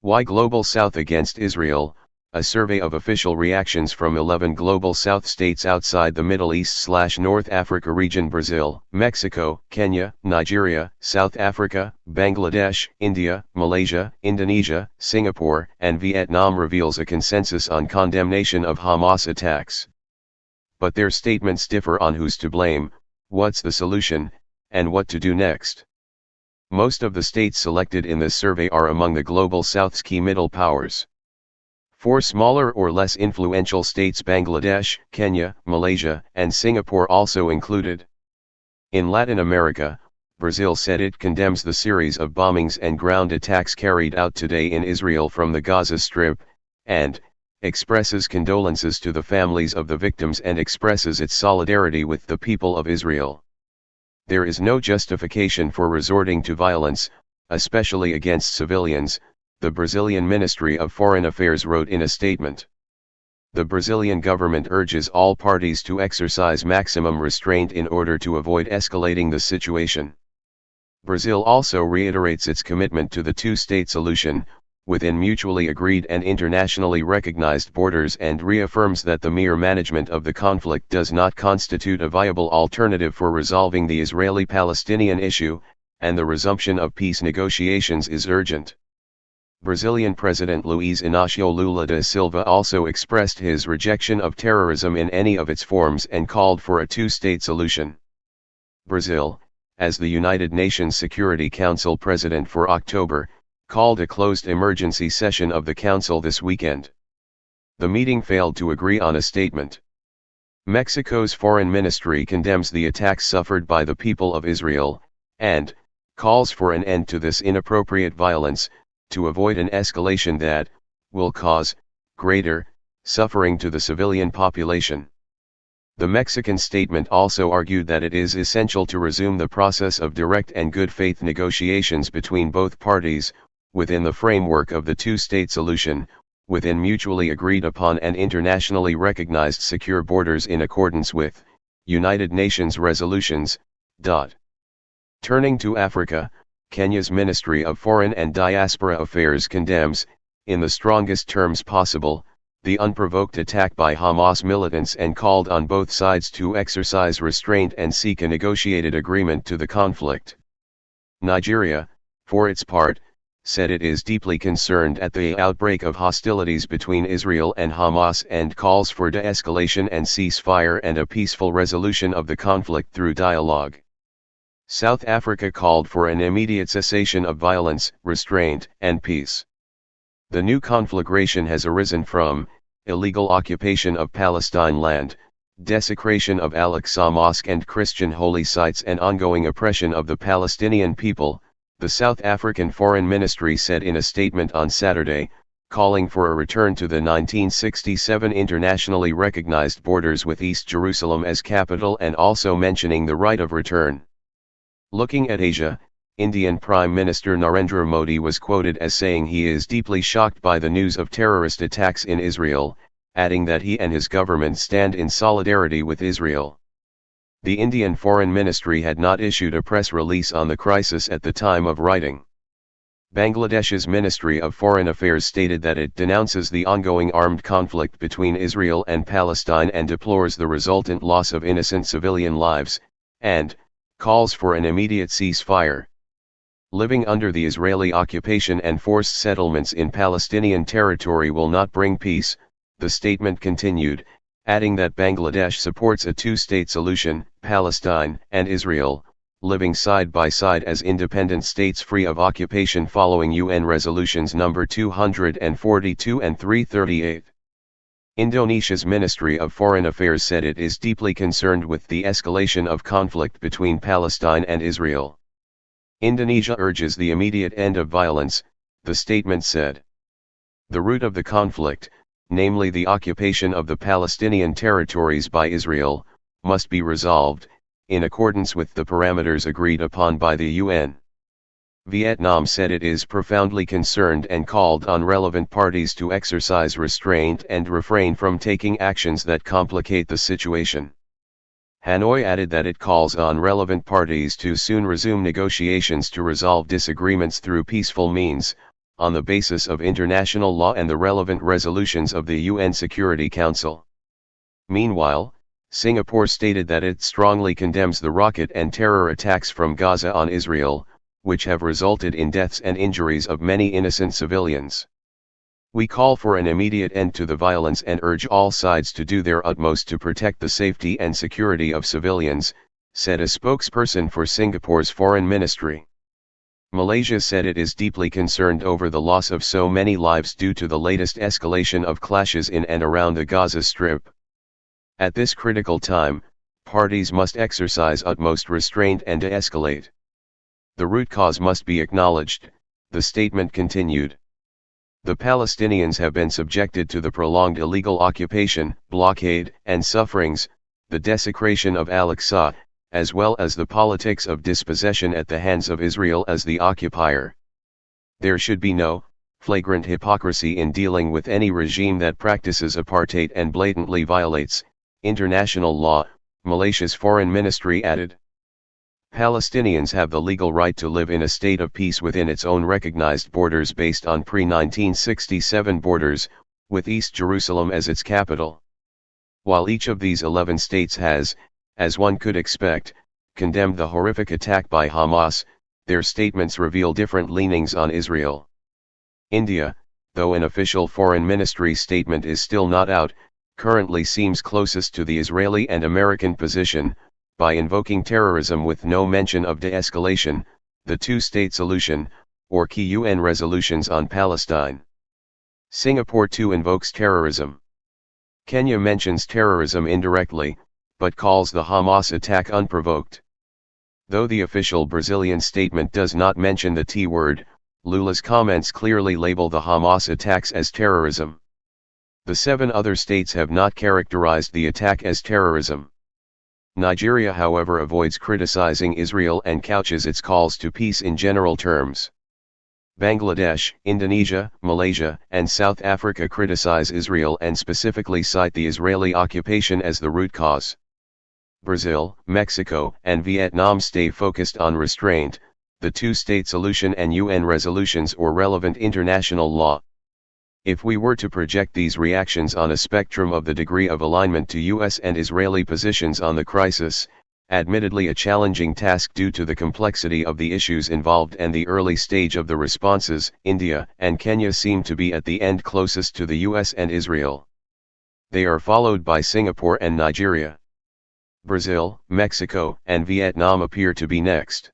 Why Global South Against Israel? A survey of official reactions from 11 Global South states outside the Middle East/North Africa region: Brazil, Mexico, Kenya, Nigeria, South Africa, Bangladesh, India, Malaysia, Indonesia, Singapore, and Vietnam reveals a consensus on condemnation of Hamas attacks. But their statements differ on who's to blame, what's the solution, and what to do next. Most of the states selected in this survey are among the Global South's key middle powers. 4 smaller or less influential states: Bangladesh, Kenya, Malaysia, and Singapore also included. In Latin America, Brazil said it condemns the series of bombings and ground attacks carried out today in Israel from the Gaza Strip, and expresses condolences to the families of the victims and expresses its solidarity with the people of Israel. There is no justification for resorting to violence, especially against civilians, the Brazilian Ministry of Foreign Affairs wrote in a statement. The Brazilian government urges all parties to exercise maximum restraint in order to avoid escalating the situation. Brazil also reiterates its commitment to the two-state solution, within mutually agreed and internationally recognized borders, and reaffirms that the mere management of the conflict does not constitute a viable alternative for resolving the Israeli-Palestinian issue, and the resumption of peace negotiations is urgent. Brazilian President Luiz Inácio Lula da Silva also expressed his rejection of terrorism in any of its forms and called for a two-state solution. Brazil, as the United Nations Security Council president for October, called a closed emergency session of the Council this weekend. The meeting failed to agree on a statement. Mexico's foreign ministry condemns the attacks suffered by the people of Israel, and calls for an end to this inappropriate violence, to avoid an escalation that will cause greater suffering to the civilian population. The Mexican statement also argued that it is essential to resume the process of direct and good faith negotiations between both parties, within the framework of the two-state solution, within mutually agreed upon and internationally recognized secure borders in accordance with United Nations resolutions. Turning to Africa, Kenya's Ministry of Foreign and Diaspora Affairs condemns, in the strongest terms possible, the unprovoked attack by Hamas militants and called on both sides to exercise restraint and seek a negotiated agreement to the conflict. Nigeria, for its part, said it is deeply concerned at the outbreak of hostilities between Israel and Hamas and calls for de-escalation and ceasefire and a peaceful resolution of the conflict through dialogue. South Africa called for an immediate cessation of violence, restraint, and peace. The new conflagration has arisen from illegal occupation of Palestine land, desecration of Al-Aqsa Mosque and Christian holy sites, and ongoing oppression of the Palestinian people, the South African Foreign Ministry said in a statement on Saturday, calling for a return to the 1967 internationally recognized borders with East Jerusalem as capital and also mentioning the right of return. Looking at Asia, Indian Prime Minister Narendra Modi was quoted as saying he is deeply shocked by the news of terrorist attacks in Israel, adding that he and his government stand in solidarity with Israel. The Indian Foreign Ministry had not issued a press release on the crisis at the time of writing. Bangladesh's Ministry of Foreign Affairs stated that it denounces the ongoing armed conflict between Israel and Palestine and deplores the resultant loss of innocent civilian lives, and calls for an immediate ceasefire. Living under the Israeli occupation and forced settlements in Palestinian territory will not bring peace, the statement continued, adding that Bangladesh supports a two-state solution, Palestine and Israel, living side by side as independent states free of occupation following UN resolutions number 242 and 338. Indonesia's Ministry of Foreign Affairs said it is deeply concerned with the escalation of conflict between Palestine and Israel. Indonesia urges the immediate end of violence, the statement said. The root of the conflict, namely the occupation of the Palestinian territories by Israel, must be resolved, in accordance with the parameters agreed upon by the UN. Vietnam said it is profoundly concerned and called on relevant parties to exercise restraint and refrain from taking actions that complicate the situation. Hanoi added that it calls on relevant parties to soon resume negotiations to resolve disagreements through peaceful means, on the basis of international law and the relevant resolutions of the UN Security Council. Meanwhile, Singapore stated that it strongly condemns the rocket and terror attacks from Gaza on Israel, which have resulted in deaths and injuries of many innocent civilians. "We call for an immediate end to the violence and urge all sides to do their utmost to protect the safety and security of civilians," said a spokesperson for Singapore's foreign ministry. Malaysia said it is deeply concerned over the loss of so many lives due to the latest escalation of clashes in and around the Gaza Strip. "At this critical time, parties must exercise utmost restraint and de-escalate. The root cause must be acknowledged," the statement continued. "The Palestinians have been subjected to the prolonged illegal occupation, blockade, and sufferings, the desecration of Al-Aqsa, as well as the politics of dispossession at the hands of Israel as the occupier. There should be no flagrant hypocrisy in dealing with any regime that practices apartheid and blatantly violates international law," Malaysia's foreign ministry added. "Palestinians have the legal right to live in a state of peace within its own recognized borders based on pre-1967 borders, with East Jerusalem as its capital. While each of these 11 states has, as one could expect, condemned the horrific attack by Hamas, their statements reveal different leanings on Israel. India, though an official foreign ministry statement is still not out, currently seems closest to the Israeli and American position, by invoking terrorism with no mention of de-escalation, the two-state solution, or key UN resolutions on Palestine. Singapore too invokes terrorism. Kenya mentions terrorism indirectly, but calls the Hamas attack unprovoked. Though the official Brazilian statement does not mention the T word, Lula's comments clearly label the Hamas attacks as terrorism. The 7 other states have not characterized the attack as terrorism. Nigeria, however, avoids criticizing Israel and couches its calls to peace in general terms. Bangladesh, Indonesia, Malaysia, and South Africa criticize Israel and specifically cite the Israeli occupation as the root cause. Brazil, Mexico, and Vietnam stay focused on restraint, the two-state solution and UN resolutions or relevant international law. If we were to project these reactions on a spectrum of the degree of alignment to US and Israeli positions on the crisis, admittedly a challenging task due to the complexity of the issues involved and the early stage of the responses, India and Kenya seem to be at the end closest to the US and Israel. They are followed by Singapore and Nigeria. Brazil, Mexico, and Vietnam appear to be next.